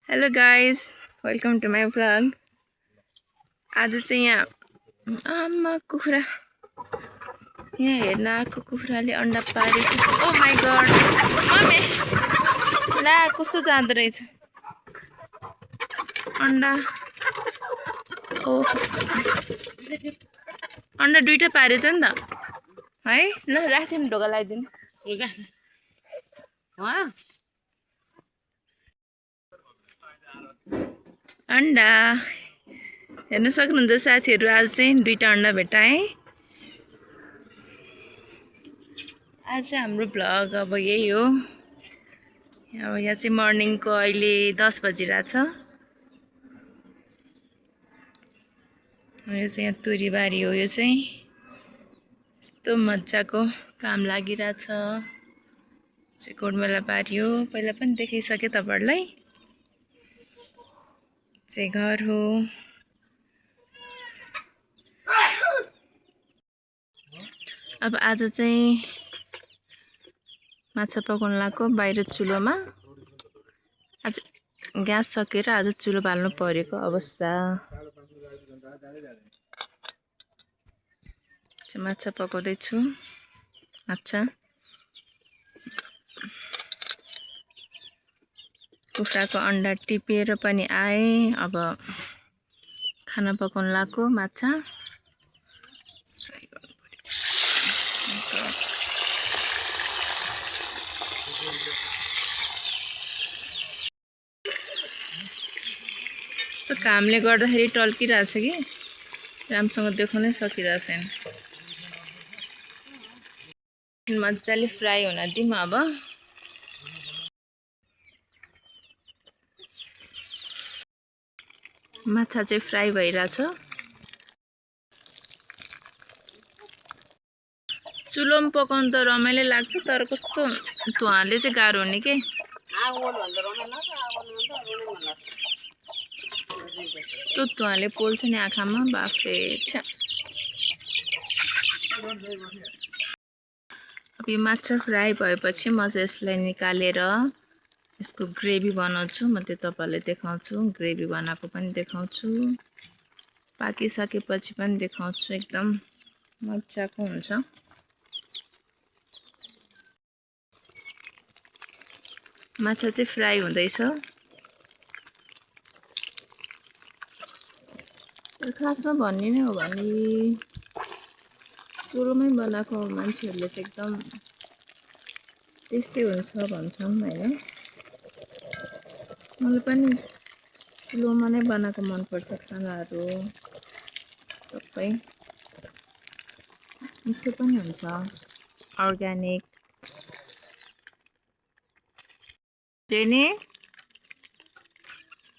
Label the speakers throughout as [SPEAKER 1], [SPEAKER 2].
[SPEAKER 1] Hello guys, welcome to my vlog. आज चाहिँ यहाँ आमा कुखुरा यहाँ हेर्न आएको कुखुराले अन्डा पारेको। ओ माई गड मम्मी, ला कस्तो जाँदो रहेछ अन्डा। ओ अन्डा दुईटा पारेछ नि त है। ल राखिदिनु, ढोका लगाइदिनु। अन्डा हेर्न सक्नुहुन्छ साथीहरू, आज चाहिँ दुईटा अन्डा भेटाएँ। आज चाहिँ हाम्रो भ्लग अब यही हो। अब यहाँ चाहिँ मर्निङको अहिले 10 बजिरहेछ। यो चाहिँ यहाँ तुरीबारी हो। यो चाहिँ यस्तो मजाको काम लागिरहेछ। चाहिँ कोडमेला बारी हो, पहिला पनि देखाइसकेँ तपाईँहरूलाई। चाहिँ घर हो। अब आज चाहिँ माछा पकाउन लाग्यो बाहिर चुलोमा। आज ग्यास सकेर आज चुलो बाल्नु परेको अवस्था। माछा पकाउँदैछु। माछा कुखुराको अन्डा टिपेर पनि आए। अब खाना पकाउन लाग्यो माछा। यस्तो कामले गर्दाखेरि टल्किरहेछ कि राम्रोसँग देखाउनै सकिरहेको छैन। मजाले फ्राई हुन दिउँ। अब माछा चाहिँ फ्राई भइरहेछ। चुलोमा पकाउनु त रमाइलो लाग्छ, तर कस्तो धुवाले चाहिँ गाह्रो हुने के। यस्तो धुवाले पोल्छ नि आँखामा, बाफे छ्या। अब यो माछा फ्राई भएपछि म चाहिँ यसलाई निकालेर यसको ग्रेभी बनाउँछु। म त्यो तपाईँहरूलाई देखाउँछु। ग्रेभी बनाएको पनि देखाउँछु, पाकिसकेपछि पनि देखाउँछु। एकदम मजाको हुन्छ। माछा चाहिँ फ्राई हुँदैछ। खासमा भन्ने नै हो भने चुलोमै बनाएको मान्छेहरूले चाहिँ एकदम टेस्टी हुन्छ भन्छन् होइन। मलाई पनि चुलोमा नै बनाएको मनपर्छ। खानाहरू सबै मिठो पनि हुन्छ, अर्ग्यानिक। जेनी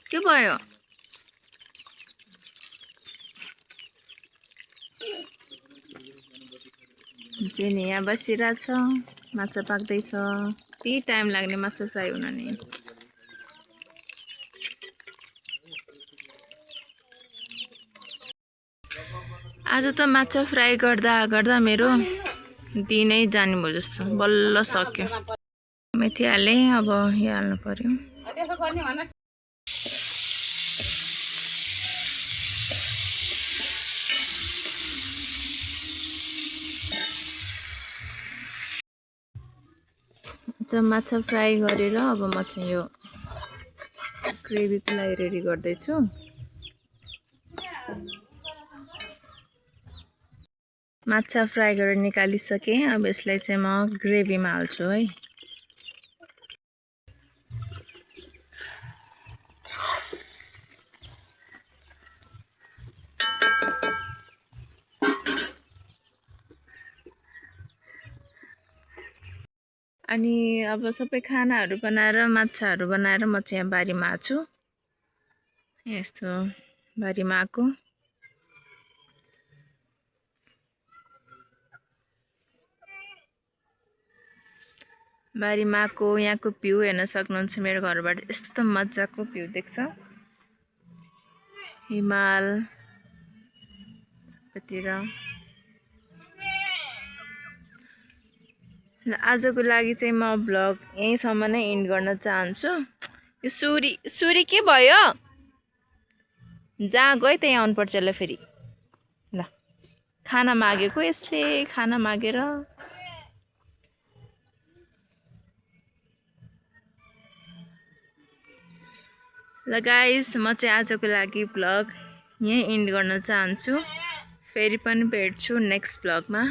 [SPEAKER 1] के भयो? जेनी यहाँ बसिरहेछ। माछा पाक्दैछ। कति टाइम लाग्ने माछा फ्राई हुन नि। आज त माछा फ्राई गर्दा गर्दा मेरो दिनै जाने भयो जस्तो। बल्ल सक्यो। मेथी हालेँ, अब यो हाल्नु पर्यो। माछा फ्राई गरेर अब म चाहिँ यो ग्रेभीको लागि रेडी गर्दैछु। माछा फ्राई गरेर निकालिसकेँ। अब यसलाई चाहिँ म ग्रेभीमा हाल्छु है। अनि अब सबै खानाहरू बनाएर माछाहरू बनाएर म चाहिँ यहाँ बारीमा आएको छु। यस्तो बारीमा आएको। बारीमा आएको यहाँको भ्यू हेर्न सक्नुहुन्छ। मेरो घरबाट यस्तो मजाको भ्यू देख्छ। हिमाल सबैतिर। आजको लागि चाहिँ म भ्लग यहीँसम्म नै एन्ड गर्न चाहन्छु। यो सुरी के भयो जहाँ गयो त्यहीँ आउनुपर्छ ल फेरि ल खाना मागेको यसले खाना मागेर ल गाइस म चाहिँ आजको लागि भ्लग यहीँ इन्ड गर्न चाहन्छु फेरि पनि भेट्छु नेक्स्ट भ्लगमा